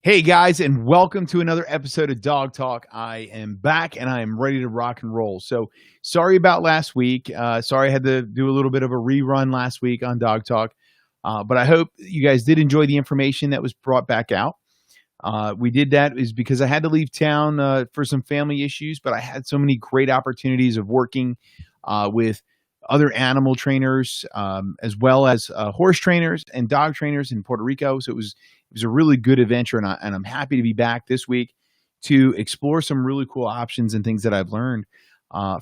Hey guys, and welcome to another episode of Dog Talk. I am back and I am ready to rock and roll. So, sorry about last week. Sorry I had to do a little bit of a rerun last week on Dog Talk. But I hope you guys did enjoy the information that was brought back out. We did that is because I had to leave town for some family issues, but I had so many great opportunities of working with other animal trainers, as well as horse trainers and dog trainers in Puerto Rico. So it was a really good adventure, and I'm happy to be back this week to explore some really cool options and things that I've learned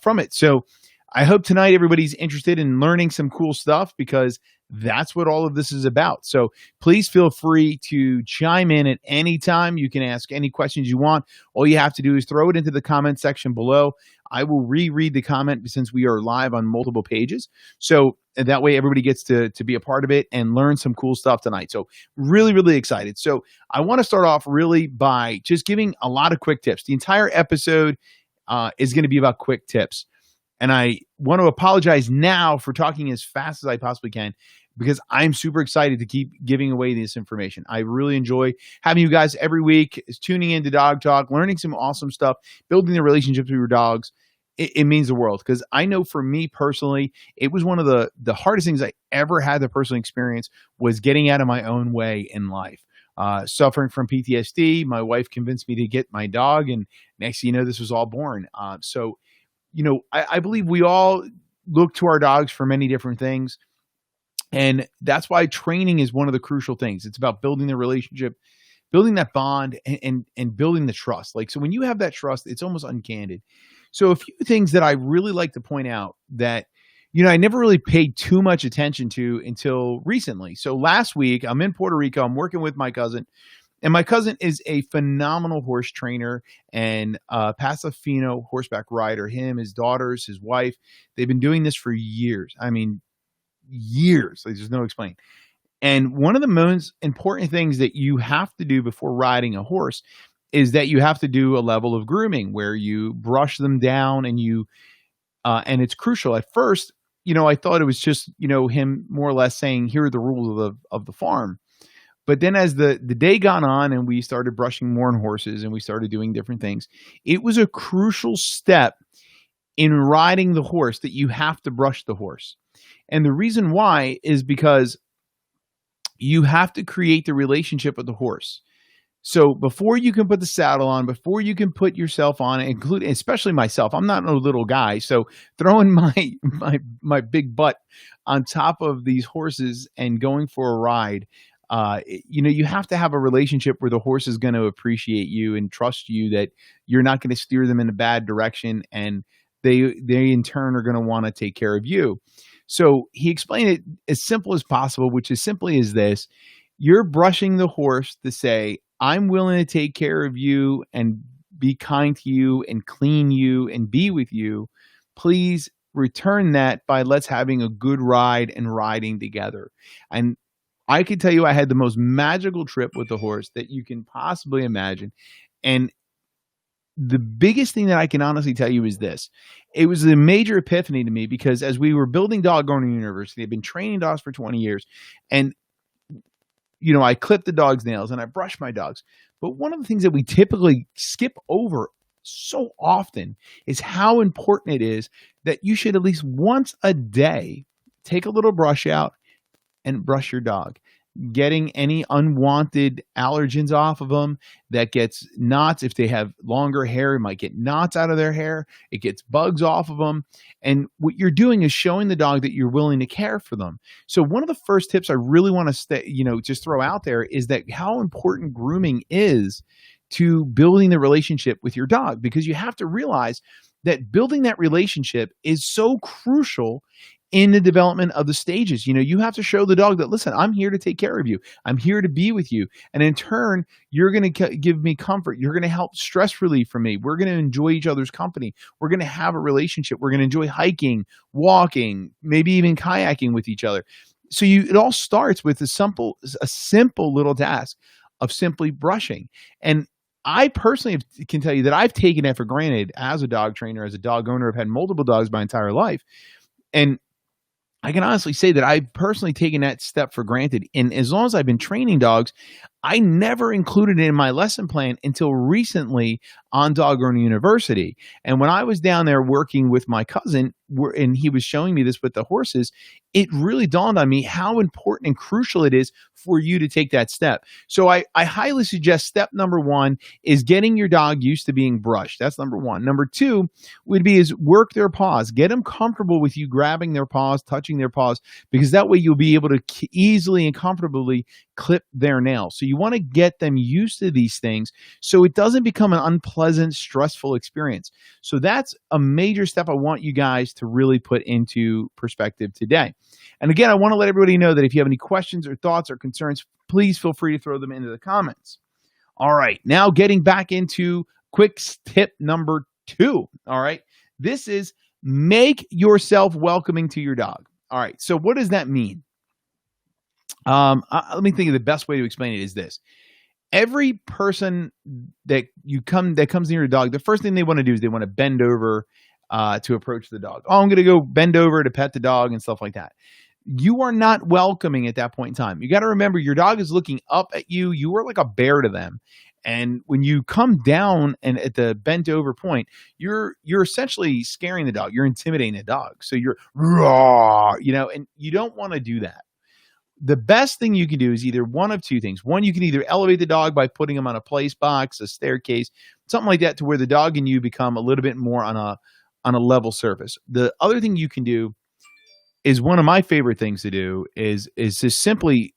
from it. So I hope tonight everybody's interested in learning some cool stuff because that's what all of this is about. So please feel free to chime in at any time. You can ask any questions you want. All you have to do is throw it into the comment section below. I will reread the comment since we are live on multiple pages. So that way everybody gets to be a part of it and learn some cool stuff tonight. So really, really excited. So I want to start off really by just giving a lot of quick tips. The entire episode is going to be about quick tips. And I want to apologize now for talking as fast as I possibly can because I'm super excited to keep giving away this information. I really enjoy having you guys every week tuning into Dog Talk, learning some awesome stuff, building the relationships with your dogs. It means the world because I know for me personally, it was one of the hardest things I ever had to personally experience was getting out of my own way in life. Suffering from PTSD, my wife convinced me to get my dog, and next thing you know, this was all born. I believe we all look to our dogs for many different things. And that's why training is one of the crucial things. It's about building the relationship, building that bond and building the trust. Like, so when you have that trust, it's almost uncandid. So a few things that I really like to point out that, I never really paid too much attention to until recently. So last week I'm in Puerto Rico, I'm working with my cousin. And my cousin is a phenomenal horse trainer and Paso Fino horseback rider. Him, his daughters, his wife, they've been doing this for years. I mean, years. Like, there's no explaining. And one of the most important things that you have to do before riding a horse is that you have to do a level of grooming where you brush them down and it's crucial. At first, I thought it was just, him more or less saying, here are the rules of the farm. But then as the day got on and we started brushing more on horses and we started doing different things, it was a crucial step in riding the horse that you have to brush the horse. And the reason why is because you have to create the relationship with the horse. So before you can put the saddle on, before you can put yourself on, including especially myself, I'm not no little guy. So throwing my big butt on top of these horses and going for a ride, you have to have a relationship where the horse is going to appreciate you and trust you that you're not going to steer them in a bad direction, and they in turn are going to want to take care of you. So he explained it as simple as possible, which is simply as this: you're brushing the horse to say, I'm willing to take care of you and be kind to you and clean you and be with you. Please return that by let's having a good ride and riding together. And I can tell you I had the most magical trip with the horse that you can possibly imagine. And the biggest thing that I can honestly tell you is this. It was a major epiphany to me because as we were building Dog Owner University, I've been training dogs for 20 years. And, I clip the dog's nails and I brush my dogs. But one of the things that we typically skip over so often is how important it is that you should at least once a day take a little brush out and brush your dog, getting any unwanted allergens off of them. That gets knots. If they have longer hair, it might get knots out of their hair. It gets bugs off of them. And what you're doing is showing the dog that you're willing to care for them. So one of the first tips I really want to just throw out there is that how important grooming is to building the relationship with your dog, because you have to realize that building that relationship is so crucial in the development of the stages. You have to show the dog that, listen, I'm here to take care of you. I'm here to be with you. And in turn, you're going to give me comfort. You're going to help stress relief for me. We're going to enjoy each other's company. We're going to have a relationship. We're going to enjoy hiking, walking, maybe even kayaking with each other. So it all starts with a simple little task of simply brushing. And I personally can tell you that I've taken it for granted as a dog trainer, as a dog owner. I've had multiple dogs my entire life. And I can honestly say that I've personally taken that step for granted. And as long as I've been training dogs, I never included it in my lesson plan until recently on Dog Owner University. And when I was down there working with my cousin, and he was showing me this with the horses, it really dawned on me how important and crucial it is for you to take that step. So I highly suggest step number one is getting your dog used to being brushed. That's number one. Number two would be is work their paws. Get them comfortable with you grabbing their paws, touching their paws, because that way you'll be able to easily and comfortably clip their nails. So you want to get them used to these things so it doesn't become an unpleasant, stressful experience. So that's a major step I want you guys to really put into perspective today. And again, I want to let everybody know that if you have any questions or thoughts or concerns, please feel free to throw them into the comments. All right, now getting back into quick tip number 2. All right, this is make yourself welcoming to your dog. All right, so what does that mean? Let me think of the best way to explain it is this. Every person that comes near your dog, the first thing they want to do is they want to bend over to approach the dog. Oh, I'm going to go bend over to pet the dog and stuff like that. You are not welcoming at that point in time. You got to remember your dog is looking up at you. You are like a bear to them. And when you come down and at the bent over point, you're essentially scaring the dog. You're intimidating the dog. So you're raw, and you don't want to do that. The best thing you can do is either one of two things. One, you can either elevate the dog by putting him on a place box, a staircase, something like that, to where the dog and you become a little bit more on a level surface. The other thing you can do is one of my favorite things to do is to simply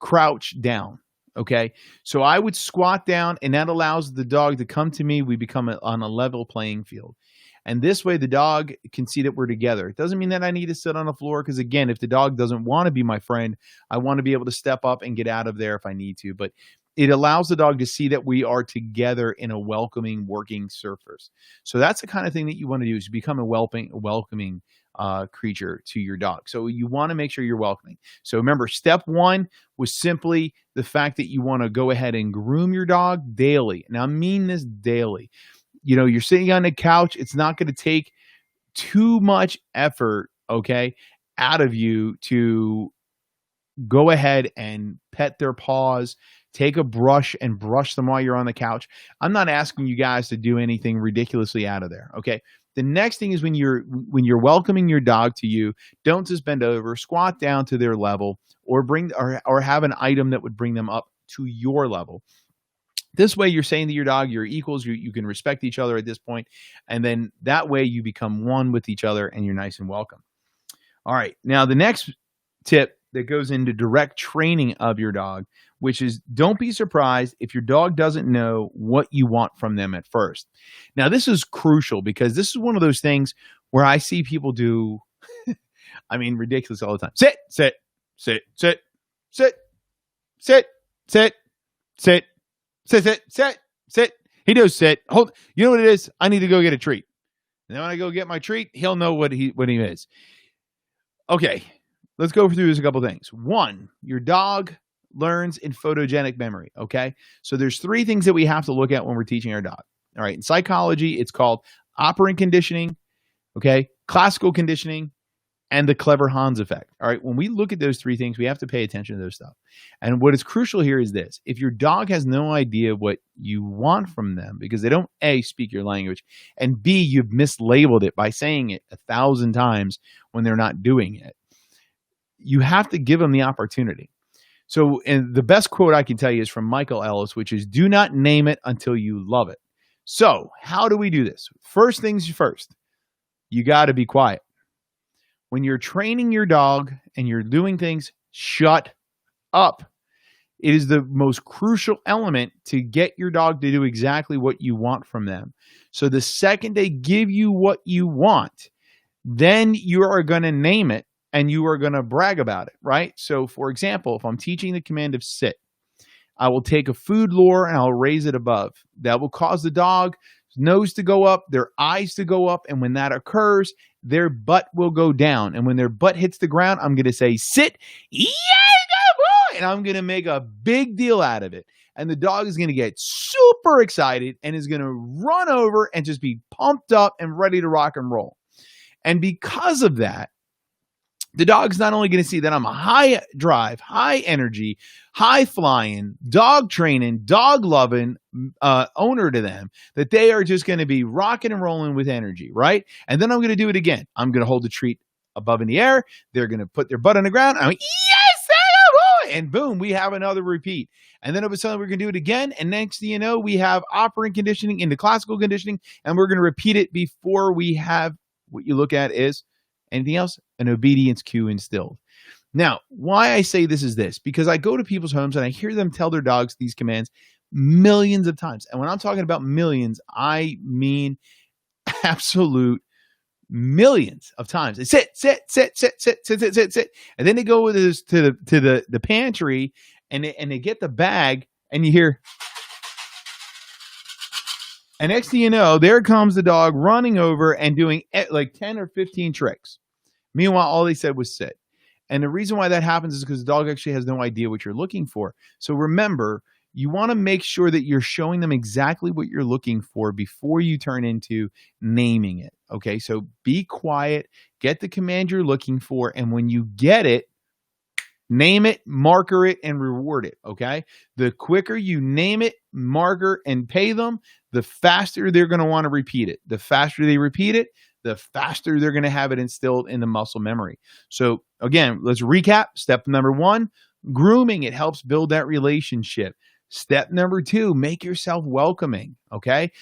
crouch down. Okay, so I would squat down, and that allows the dog to come to me. We become on a level playing field. And this way the dog can see that we're together. It doesn't mean that I need to sit on the floor, because again, if the dog doesn't want to be my friend, I want to be able to step up and get out of there if I need to. But it allows the dog to see that we are together in a welcoming, working surface. So that's the kind of thing that you want to do, is become a welcoming creature to your dog. So you want to make sure you're welcoming. So remember, step one was simply the fact that you want to go ahead and groom your dog daily. Now, I mean this daily. You're sitting on the couch. It's not going to take too much effort, okay, out of you to go ahead and pet their paws, take a brush and brush them while you're on the couch. I'm not asking you guys to do anything ridiculously out of there, okay? The next thing is when you're welcoming your dog to you, don't just bend over, squat down to their level, or have an item that would bring them up to your level. This way you're saying to your dog, you're equals, you can respect each other at this point, and then that way you become one with each other and you're nice and welcome. All right, now the next tip that goes into direct training of your dog, which is don't be surprised if your dog doesn't know what you want from them at first. Now this is crucial, because this is one of those things where I see people do, ridiculous all the time. Sit, sit, sit, sit, sit, sit, sit, sit. Sit. He knows sit. Hold. You know what it is? I need to go get a treat. And then when I go get my treat, he'll know what he is. Okay, let's go through this a couple things. One, your dog learns in photogenic memory. Okay, so there's 3 things that we have to look at when we're teaching our dog. All right, in psychology, it's called operant conditioning. Okay, classical conditioning, and the clever Hans effect. All right, when we look at those 3 things, we have to pay attention to those stuff. And what is crucial here is this. If your dog has no idea what you want from them, because they don't, A, speak your language, and B, you've mislabeled it by saying it 1,000 times when they're not doing it, you have to give them the opportunity. So, and the best quote I can tell you is from Michael Ellis, which is, do not name it until you love it. So how do we do this? First things first, you got to be quiet. When you're training your dog and you're doing things, shut up. It is the most crucial element to get your dog to do exactly what you want from them. So the second they give you what you want, then you are going to name it and you are going to brag about it, right? So for example, if I'm teaching the command of sit, I will take a food lure and I'll raise it above. That will cause the dog's nose to go up, their eyes to go up, and when that occurs, their butt will go down. And when their butt hits the ground, I'm going to say, sit, yeah, good boy, and I'm going to make a big deal out of it. And the dog is going to get super excited and is going to run over and just be pumped up and ready to rock and roll. And because of that, The dog's not only going to see that I'm a high drive, high energy, high flying, dog training, dog loving owner to them, that they are just going to be rocking and rolling with energy, right? And then I'm going to do it again. I'm going to hold the treat above in the air. They're going to put their butt on the ground. I'm like, yes, and boom, we have another repeat. And then all of a sudden we're going to do it again. And next thing you know, we have operant conditioning into classical conditioning, and we're going to repeat it before we have what you look at is anything else, an obedience cue instilled. Now, why I say this is this, because I go to people's homes and I hear them tell their dogs these commands millions of times. And when I'm talking about millions, I mean absolute millions of times. They sit. And then they go with this to the pantry and they get the bag and you hear, and next thing you know, there comes the dog running over and doing like 10 or 15 tricks. Meanwhile, all they said was sit. And the reason why that happens is because the dog actually has no idea what you're looking for. So remember, you want to make sure that you're showing them exactly what you're looking for before you turn into naming it. Okay, so be quiet, get the command you're looking for, and when you get it, name it, marker it, and reward it, okay? The quicker you name it, marker, and pay them, the faster they're going to want to repeat it. The faster they repeat it, the faster they're going to have it instilled in the muscle memory. So again, let's recap. Step number 1, grooming. It helps build that relationship. Step number 2, make yourself welcoming, okay?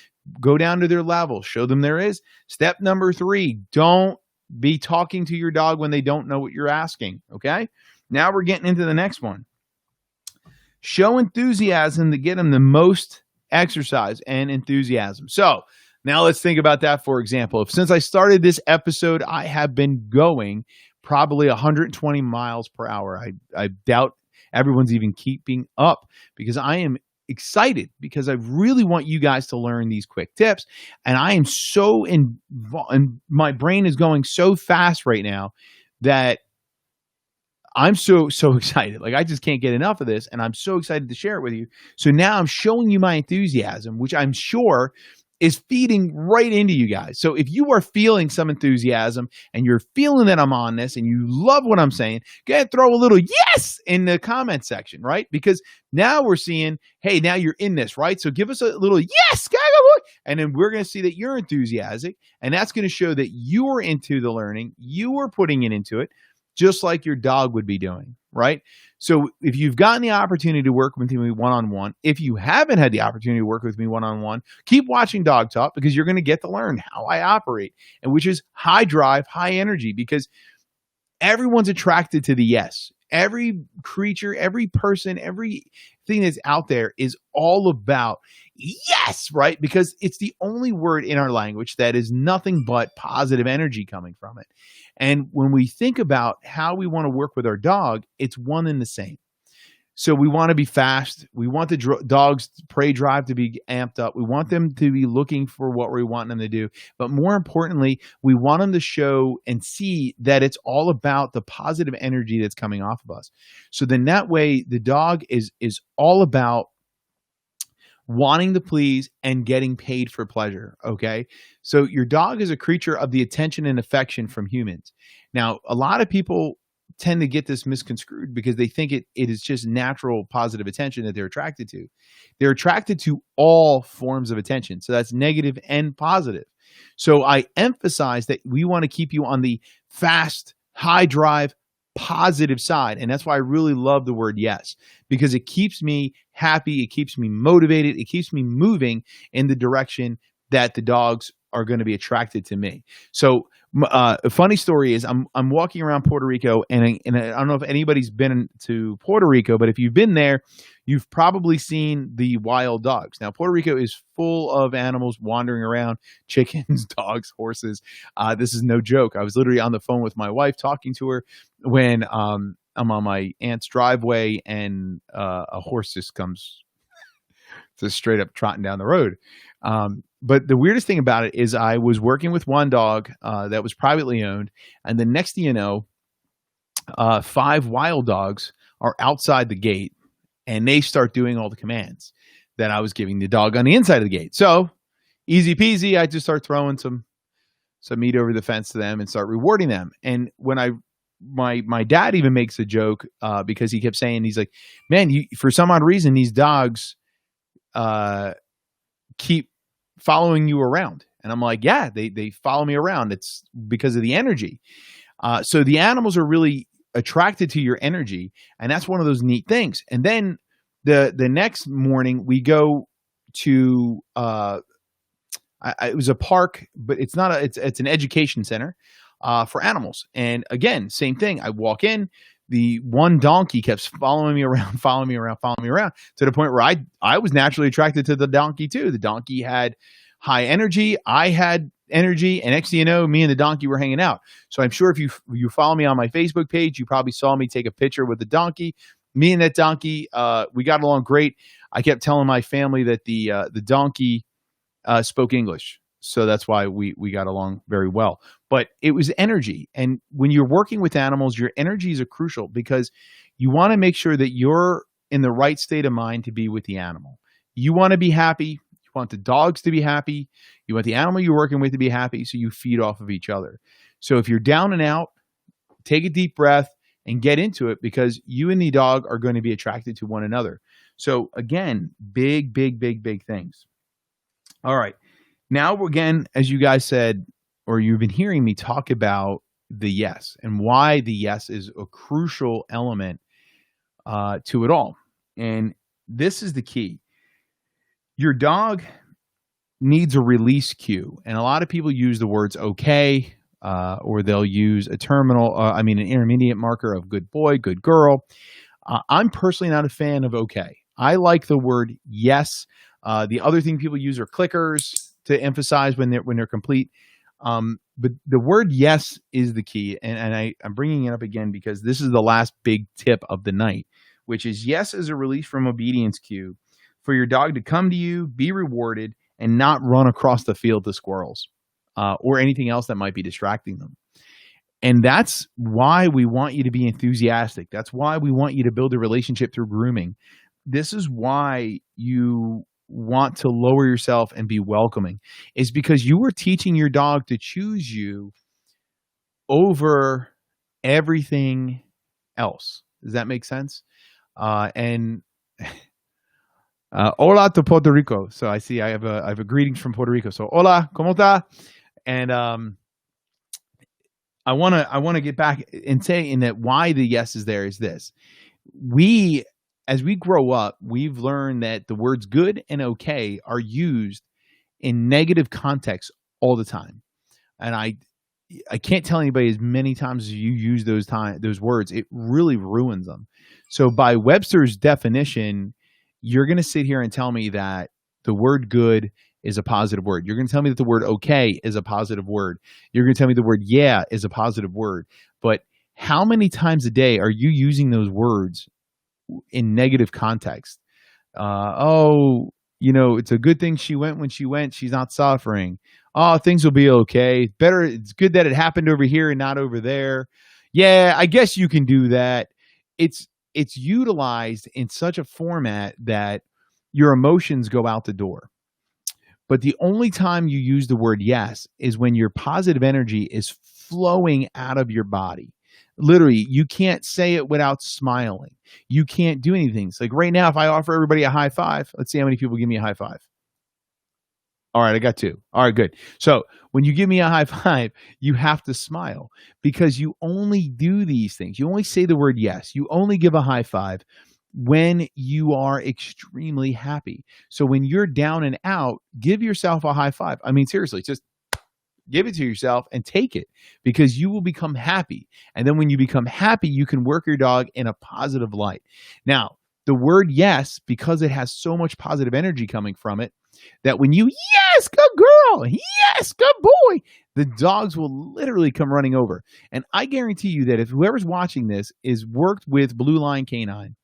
Go down to their level, show them there is. Step number 3, don't be talking to your dog when they don't know what you're asking, okay? Now we're getting into the next one. Show enthusiasm to get them the most exercise and enthusiasm. So now let's think about that. For example, since I started this episode, I have been going probably 120 miles per hour. I doubt everyone's even keeping up because I am excited because I really want you guys to learn these quick tips. And I am so involved, and my brain is going so fast right now that I'm so excited. Like I just can't get enough of this, and I'm so excited to share it with you. So now I'm showing you my enthusiasm, which I'm sure is feeding right into you guys. So if you are feeling some enthusiasm and you're feeling that I'm on this and you love what I'm saying, go ahead and throw a little yes in the comment section, right? Because now we're seeing, hey, now you're in this, right? So give us a little yes, and then we're going to see that you're enthusiastic, and that's going to show that you're into the learning, you are putting it into it, just like your dog would be doing, right? So if you've gotten the opportunity to work with me one-on-one, if you haven't had the opportunity to work with me one-on-one, keep watching Dog Talk because you're going to get to learn how I operate, and which is high drive, high energy, because everyone's attracted to the yes. Every creature, every person, everything that's out there is all about yes, right? Because it's the only word in our language that is nothing but positive energy coming from it. And when we think about how we want to work with our dog, it's one and the same. So we want to be fast. We want the dog's prey drive to be amped up. We want them to be looking for what we want them to do. But more importantly, we want them to show and see that it's all about the positive energy that's coming off of us. So then that way, the dog is all about wanting to please and getting paid for pleasure, okay? So your dog is a creature of the attention and affection from humans. Now, a lot of people tend to get this misconstrued because they think it is just natural positive attention that they're attracted to. They're attracted to all forms of attention. So that's negative and positive. So I emphasize that we want to keep you on the fast, high drive, positive side. And that's why I really love the word yes, because it keeps me happy. It keeps me motivated. It keeps me moving in the direction that the dogs are going to be attracted to me. So a funny story is I'm walking around Puerto Rico, and I don't know if anybody's been to Puerto Rico, but if you've been there, you've probably seen the wild dogs. Now, Puerto Rico is full of animals wandering around, chickens, dogs, horses. This is no joke. I was literally on the phone with my wife talking to her when I'm on my aunt's driveway, and a horse just comes just straight up trotting down the road. But the weirdest thing about it is I was working with one dog that was privately owned, and the next thing you know, 5 wild dogs are outside the gate, and they start doing all the commands that I was giving the dog on the inside of the gate. So easy peasy, I just start throwing some meat over the fence to them and start rewarding them. And when I my dad even makes a joke because he kept saying, he's like, man, for some odd reason these dogs keep following you around. And I'm like, yeah, they follow me around. It's because of the energy. So the animals are really attracted to your energy, and that's one of those neat things. And then the next morning we go to it was a park, but it's not it's an education center for animals. And again, same thing. I walk in, the one donkey kept following me around, following me around, following me around, to the point where I was naturally attracted to the donkey too. The donkey had high energy, I had energy, and next thing you know, me and the donkey were hanging out. So I'm sure if you follow me on my Facebook page, you probably saw me take a picture with the donkey. Me and that donkey, we got along great. I kept telling my family that the donkey spoke English, so that's why we got along very well. But it was energy, and when you're working with animals, your energies are crucial because you want to make sure that you're in the right state of mind to be with the animal. You want to be happy. You want the dogs to be happy. You want the animal you're working with to be happy, so you feed off of each other. So if you're down and out, take a deep breath and get into it, because you and the dog are going to be attracted to one another. So again, big things. All right. Now, again, as you guys said, or you've been hearing me talk about the yes and why the yes is a crucial element to it all. And this is the key. Your dog needs a release cue. And a lot of people use the words okay, or they'll use an intermediate marker of good boy, good girl. I'm personally not a fan of okay. I like the word yes. The other thing people use are clickers to emphasize when they're complete. But the word yes is the key. And I'm bringing it up again because this is the last big tip of the night, which is yes is a release from obedience cue for your dog to come to you, be rewarded, and not run across the field to squirrels or anything else that might be distracting them. And that's why we want you to be enthusiastic. That's why we want you to build a relationship through grooming. This is why you want to lower yourself and be welcoming, is because you are teaching your dog to choose you over everything else. Does that make sense? Hola to Puerto Rico. So I see I have a greetings from Puerto Rico. So hola, ¿cómo está? And I want to get back and say in that why the yes is there is this. As we grow up, we've learned that the words good and okay are used in negative context all the time. And I can't tell anybody as many times as you use those words, it really ruins them. So by Webster's definition, you're going to sit here and tell me that the word good is a positive word. You're going to tell me that the word okay is a positive word. You're going to tell me the word yeah is a positive word. But how many times a day are you using those words in negative context? It's a good thing she went when she went. She's not suffering. Oh, things will be okay. It's good that it happened over here and not over there. Yeah, I guess you can do that. It's utilized in such a format that your emotions go out the door. But the only time you use the word yes is when your positive energy is flowing out of your body. Literally, you can't say it without smiling. You can't do anything. It's like right now, if I offer everybody a high five, let's see how many people give me a high five. All right, I got 2. All right, good. So when you give me a high five, you have to smile, because you only do these things. You only say the word yes. You only give a high five when you are extremely happy. So when you're down and out, give yourself a high five. I mean, seriously, just give it to yourself and take it, because you will become happy. And then when you become happy, you can work your dog in a positive light. Now, the word yes, because it has so much positive energy coming from it, that when you, yes, good girl, yes, good boy, the dogs will literally come running over. And I guarantee you that if whoever's watching this is worked with Blue Line Canine,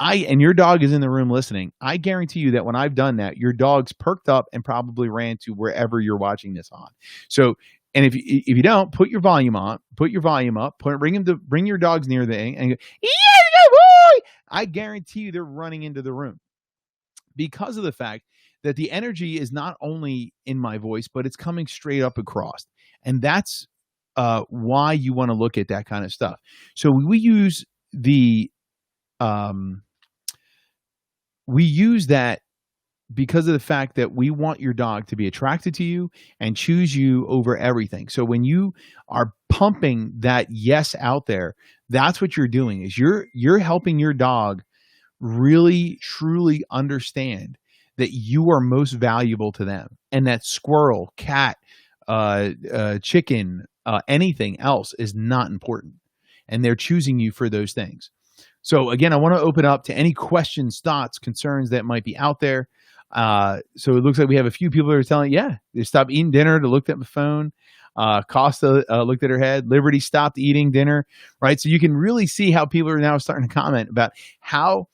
and your dog is in the room listening, I guarantee you that when I've done that, your dog's perked up and probably ran to wherever you're watching this on. So, and if you don't, put your volume up, bring your dogs near the thing and go, yes, good boy. I guarantee you they're running into the room, because of the fact that the energy is not only in my voice, but it's coming straight up across. And that's why you want to look at that kind of stuff. So um, we use that because of the fact that we want your dog to be attracted to you and choose you over everything. So when you are pumping that yes out there, that's what you're doing, is you're helping your dog really truly understand that you are most valuable to them, and that squirrel, cat, chicken, anything else is not important, and they're choosing you for those things. So again, I want to open up to any questions, thoughts, concerns that might be out there. So it looks like we have a few people that are telling, yeah, they stopped eating dinner to look at the phone. Costa looked at her head. Liberty stopped eating dinner, right? So you can really see how people are now starting to comment about how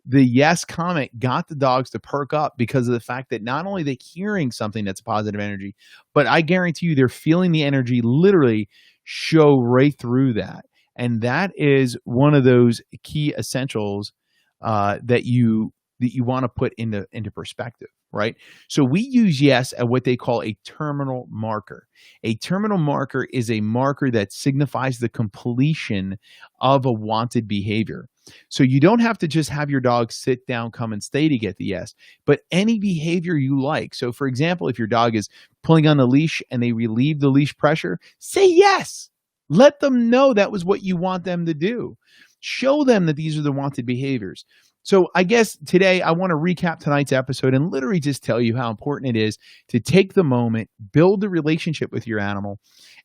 the yes comment got the dogs to perk up, because of the fact that not only they're hearing something that's positive energy, but I guarantee you they're feeling the energy literally show right through that. And that is one of those key essentials that you want to put into perspective, right? So we use yes at what they call a terminal marker. A terminal marker is a marker that signifies the completion of a wanted behavior. So you don't have to just have your dog sit down, come and stay to get the yes, but any behavior you like. So for example, if your dog is pulling on the leash and they relieve the leash pressure, say yes. Let them know that was what you want them to do. Show them that these are the wanted behaviors. So I guess today I want to recap tonight's episode and literally just tell you how important it is to take the moment, build a relationship with your animal.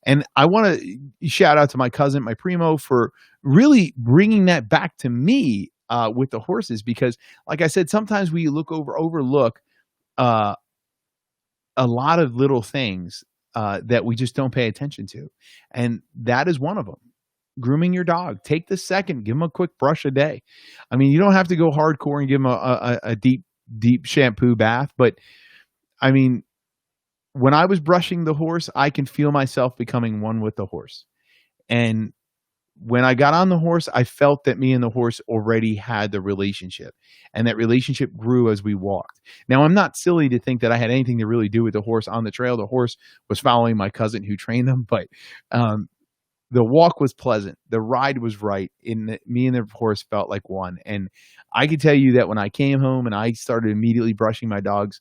And I want to shout out to my cousin, my primo, for really bringing that back to me with the horses, because like I said, sometimes we overlook a lot of little things that we just don't pay attention to. And that is one of them. Grooming your dog. Take the second, give him a quick brush a day. I mean, you don't have to go hardcore and give him a deep shampoo bath, but I mean, when I was brushing the horse, I can feel myself becoming one with the horse. And when I got on the horse, I felt that me and the horse already had the relationship, and that relationship grew as we walked. Now, I'm not silly to think that I had anything to really do with the horse on the trail. The horse was following my cousin who trained them, but the walk was pleasant. The ride was right. Me and the horse felt like one. And I can tell you that when I came home and I started immediately brushing my dogs,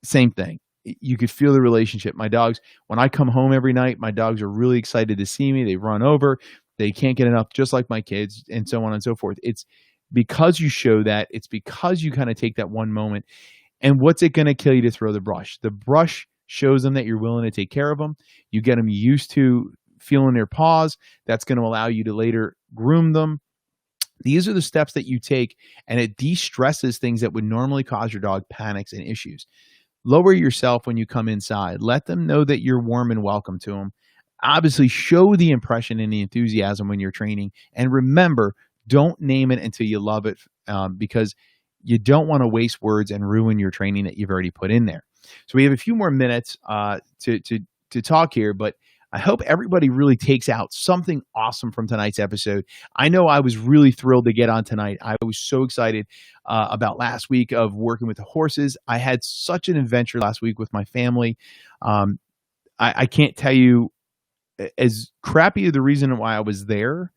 same thing. You could feel the relationship. My dogs, when I come home every night, my dogs are really excited to see me. They run over. They can't get enough, just like my kids, and so on and so forth. It's because you show that. It's because you kind of take that one moment. And what's it going to kill you to throw the brush? The brush shows them that you're willing to take care of them. You get them used to feeling their paws. That's going to allow you to later groom them. These are the steps that you take, and it de-stresses things that would normally cause your dog panics and issues. Lower yourself when you come inside. Let them know that you're warm and welcome to them. Obviously, show the impression and the enthusiasm when you're training. And remember, don't name it until you love it, because you don't want to waste words and ruin your training that you've already put in there. So we have a few more minutes to talk here, but I hope everybody really takes out something awesome from tonight's episode. I know I was really thrilled to get on tonight. I was so excited about last week of working with the horses. I had such an adventure last week with my family. I can't tell you, as crappy as the reason why I was there,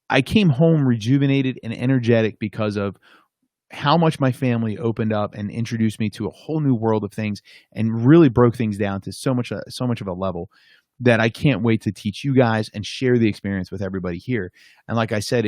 I came home rejuvenated and energetic because of how much my family opened up and introduced me to a whole new world of things, and really broke things down to so much of a level that I can't wait to teach you guys and share the experience with everybody here. And like I said,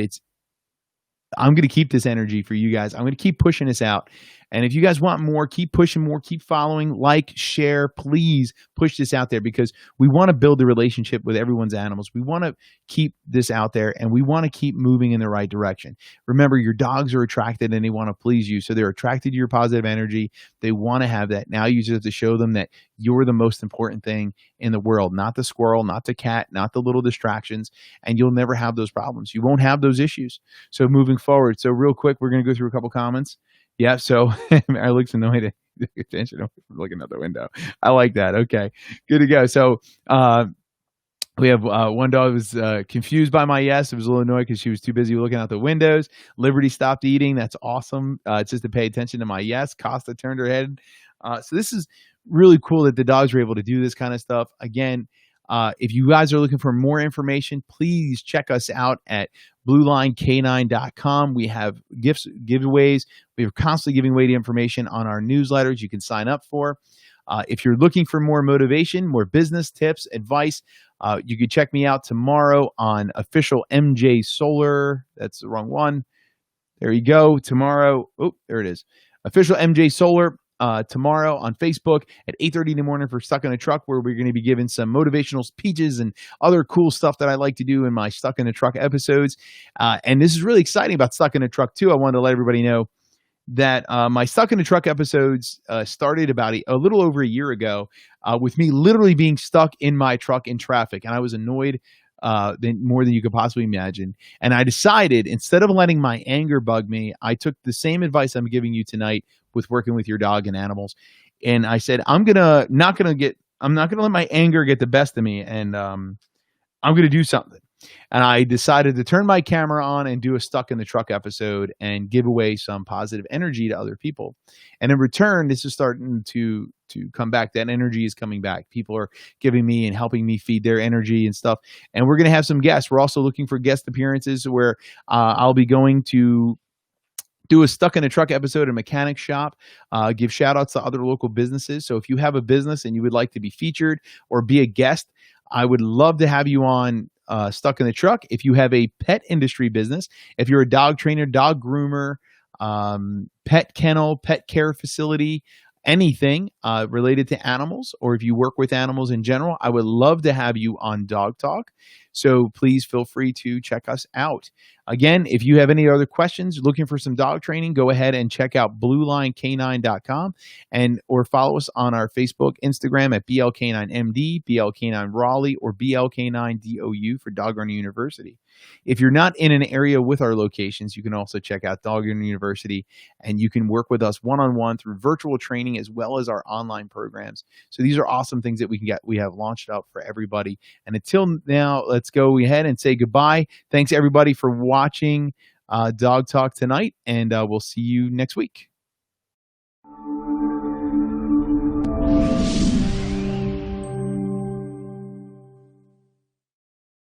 I'm going to keep this energy for you guys. I'm going to keep pushing this out. And if you guys want more, keep pushing more, keep following, like, share, please push this out there, because we want to build the relationship with everyone's animals. We want to keep this out there, and we want to keep moving in the right direction. Remember, your dogs are attracted and they want to please you. So they're attracted to your positive energy. They want to have that. Now you just have to show them that you're the most important thing in the world, not the squirrel, not the cat, not the little distractions, and you'll never have those problems. You won't have those issues. So moving forward. So real quick, we're going to go through a couple comments. Yeah, so I looked annoyed at attention from looking out the window. I like that. Okay, good to go. So we have one dog was confused by my yes. It was a little annoyed because she was too busy looking out the windows. Liberty stopped eating. That's awesome. It's just to pay attention to my yes. Costa turned her head. So this is really cool that the dogs were able to do this kind of stuff. Again, If you guys are looking for more information, please check us out at bluelinek9.com. We have gifts, giveaways. We are constantly giving away the information on our newsletters you can sign up for. If you're looking for more motivation, more business tips, advice, you can check me out tomorrow on Official MJ Solar. That's the wrong one. There you go. Tomorrow. Oh, there it is. Official MJ Solar. Tomorrow on Facebook at 8:30 in the morning for Stuck in a Truck, where we're going to be giving some motivational speeches and other cool stuff that I like to do in my Stuck in a Truck episodes. And this is really exciting about Stuck in a Truck too. I wanted to let everybody know that my Stuck in a Truck episodes started about a little over a year ago with me literally being stuck in my truck in traffic. And I was annoyed more than you could possibly imagine. And I decided, instead of letting my anger bug me, I took the same advice I'm giving you tonight with working with your dog and animals. And I said, I'm not gonna let my anger get the best of me, and I'm gonna do something. And I decided to turn my camera on and do a Stuck in the Truck episode and give away some positive energy to other people. And in return, this is starting to come back. That energy is coming back. People are giving me and helping me feed their energy and stuff. And we're going to have some guests. We're also looking for guest appearances where I'll be going to do a Stuck in a Truck episode in a mechanic shop, give shout outs to other local businesses. So if you have a business and you would like to be featured or be a guest, I would love to have you on Stuck in the Truck. If you have a pet industry business, if you're a dog trainer, dog groomer, pet kennel, pet care facility, anything related to animals, or if you work with animals in general, I would love to have you on Dog Talk. So please feel free to check us out. Again, if you have any other questions, looking for some dog training, go ahead and check out bluelinek9.com or follow us on our Facebook, Instagram at BLK9MD, BLK9 Raleigh, or BLK9DOU for Dog Running University. If you're not in an area with our locations, you can also check out Dog Running University, and you can work with us one-on-one through virtual training as well as our online programs. So these are awesome things that we have launched out for everybody. And until now, let's go ahead and say goodbye. Thanks everybody for watching Dog Talk tonight, and we'll see you next week.